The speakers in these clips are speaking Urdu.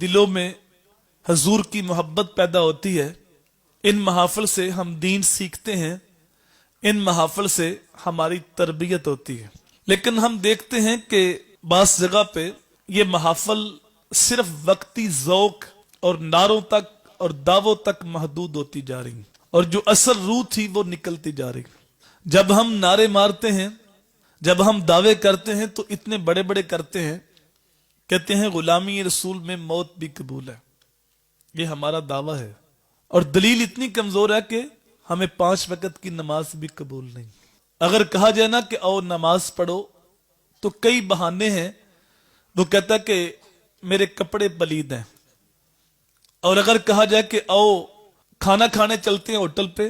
دلوں میں حضور کی محبت پیدا ہوتی ہے، ان محافل سے ہم دین سیکھتے ہیں، ان محافل سے ہماری تربیت ہوتی ہے۔ لیکن ہم دیکھتے ہیں کہ بعض جگہ پہ یہ محافل صرف وقتی ذوق اور نعروں تک اور دعووں تک محدود ہوتی جا رہی ہیں، اور جو اصل روح تھی وہ نکلتی جا رہی۔ جب ہم نعرے مارتے ہیں، جب ہم دعوے کرتے ہیں تو اتنے بڑے بڑے کرتے ہیں، کہتے ہیں غلامی رسول میں موت بھی قبول ہے، یہ ہمارا دعویٰ ہے، اور دلیل اتنی کمزور ہے کہ ہمیں 5 وقت کی نماز بھی قبول نہیں۔ اگر کہا جائے نا کہ آؤ نماز پڑھو تو کئی بہانے ہیں، وہ کہتا ہے کہ میرے کپڑے پلید ہیں، اور اگر کہا جائے کہ آؤ کھانا کھانے چلتے ہیں ہوٹل پہ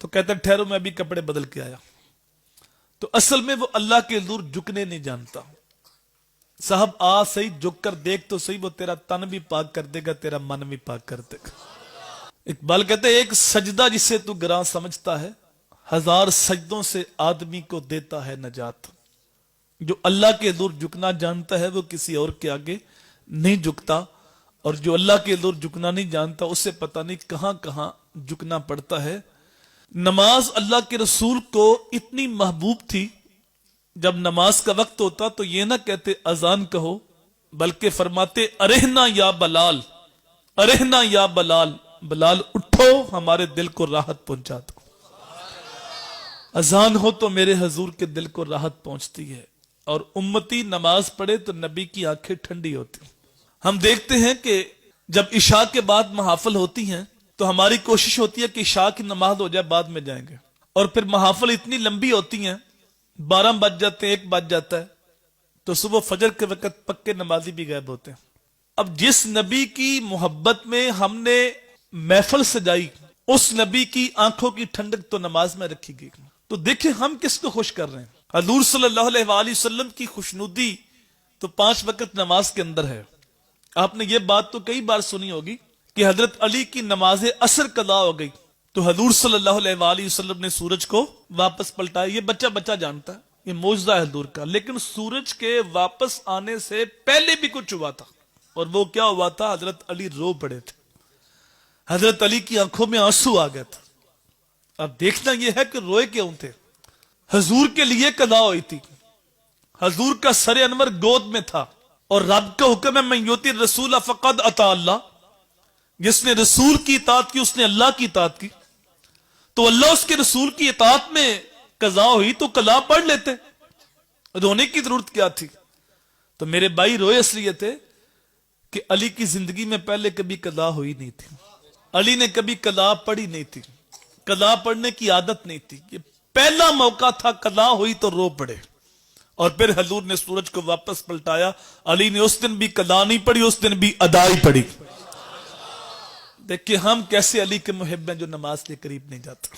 تو کہتا ہے ٹھہرو میں ابھی کپڑے بدل کے آیا۔ تو اصل میں وہ اللہ کے حضور جھکنے نہیں جانتا۔ صاحب آ صحیح جھک کر دیکھ تو صحیح، وہ تیرا تن بھی پاک کر دے گا، تیرا من بھی پاک کر دے گا۔ اقبال کہتے ہیں ایک سجدہ جسے تو گراں سمجھتا ہے، 1000 سجدوں سے آدمی کو دیتا ہے نجات۔ جو اللہ کے حضور جھکنا جانتا ہے وہ کسی اور کے آگے نہیں جھکتا، اور جو اللہ کے حضور جھکنا نہیں جانتا اسے پتہ نہیں کہاں کہاں جھکنا پڑتا ہے۔ نماز اللہ کے رسول کو اتنی محبوب تھی، جب نماز کا وقت ہوتا تو یہ نہ کہتے اذان کہو، بلکہ فرماتے ارہنا یا بلال، ارہنا یا بلال، بلال اٹھو ہمارے دل کو راحت پہنچا دو۔ اذان ہو تو میرے حضور کے دل کو راحت پہنچتی ہے، اور امتی نماز پڑھے تو نبی کی آنکھیں ٹھنڈی ہوتی۔ ہم دیکھتے ہیں کہ جب عشاء کے بعد محافل ہوتی ہیں تو ہماری کوشش ہوتی ہے کہ عشاء کی نماز ہو جائے بعد میں جائیں گے، اور پھر محافل اتنی لمبی ہوتی ہیں، 12 بج جاتے ہیں، 1 بج جاتا ہے، تو صبح فجر کے وقت پکے نمازی بھی غائب ہوتے ہیں۔ اب جس نبی کی محبت میں ہم نے محفل سجائی، اس نبی کی آنکھوں کی ٹھنڈک تو نماز میں رکھی گئی۔ تو دیکھیں ہم کس کو خوش کر رہے ہیں۔ حضور صلی اللہ علیہ وآلہ وسلم کی خوشنودی تو 5 وقت نماز کے اندر ہے۔ آپ نے یہ بات تو کئی بار سنی ہوگی کہ حضرت علی کی نماز عصر قضا ہو گئی تو حضور صلی اللہ علیہ وآلہ وسلم نے سورج کو واپس پلٹایا۔ یہ بچہ بچہ جانتا ہے، یہ معجزہ ہے حضور کا، لیکن سورج کے واپس آنے سے پہلے بھی کچھ ہوا تھا، اور وہ کیا ہوا تھا؟ حضرت علی رو پڑے تھے، حضرت علی کی آنکھوں میں آنسو آ گیا تھا۔ اب دیکھنا یہ ہے کہ روئے کیوں تھے؟ حضور کے لیے قضا ہوئی تھی، حضور کا سر انور گود میں تھا، اور رب کا حکم ہے من یؤتی الرسول فقد اطاع اللہ، جس نے رسول کی اطاعت کی اس نے اللہ کی اطاعت کی۔ تو اللہ اس کے رسول کی اطاعت میں قضا ہوئی تو قضا پڑھ لیتے، رونے کی ضرورت کیا تھی؟ تو میرے بھائی روئے اس لیے تھے کہ علی کی زندگی میں پہلے کبھی قضا ہوئی نہیں تھی، علی نے کبھی قضا پڑھی نہیں تھی، قضا پڑھنے کی عادت نہیں تھی، یہ پہلا موقع تھا، قضا ہوئی تو رو پڑے۔ اور پھر حضور نے سورج کو واپس پلٹایا، علی نے اس دن بھی قضا نہیں پڑھی، اس دن بھی ادا ہی پڑھی۔ دیکھیں ہم کیسے علی کے محب ہیں جو نماز کے قریب نہیں جاتا۔